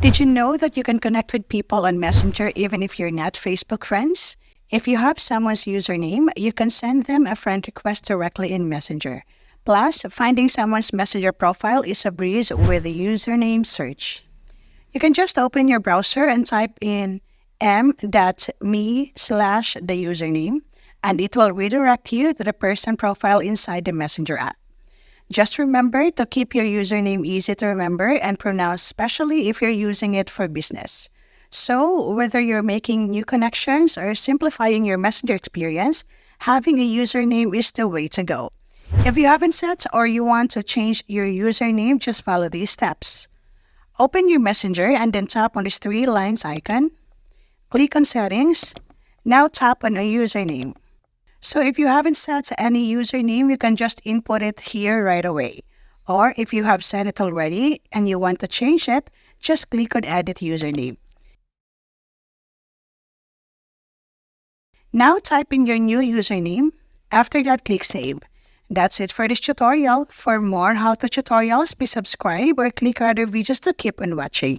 Did you know that you can connect with people on Messenger even if you're not Facebook friends? If you have someone's username, you can send them a friend request directly in Messenger. Plus, finding someone's Messenger profile is a breeze with the username search. You can just open your browser and type in m.me/the username, and it will redirect you to the person profile inside the Messenger app. Just remember to keep your username easy to remember and pronounce, especially if you're using it for business. So, whether you're making new connections or simplifying your Messenger experience, having a username is the way to go. If you haven't set or you want to change your username, just follow these steps. Open your Messenger and then tap on this three lines icon. Click on Settings. Now tap on a username. So if you haven't set any username, you can just input it here right away. Or if you have set it already and you want to change it, just click on Edit Username. Now type in your new username. After that, click Save. That's it for this tutorial. For more how-to tutorials, please subscribe or click other videos to keep on watching.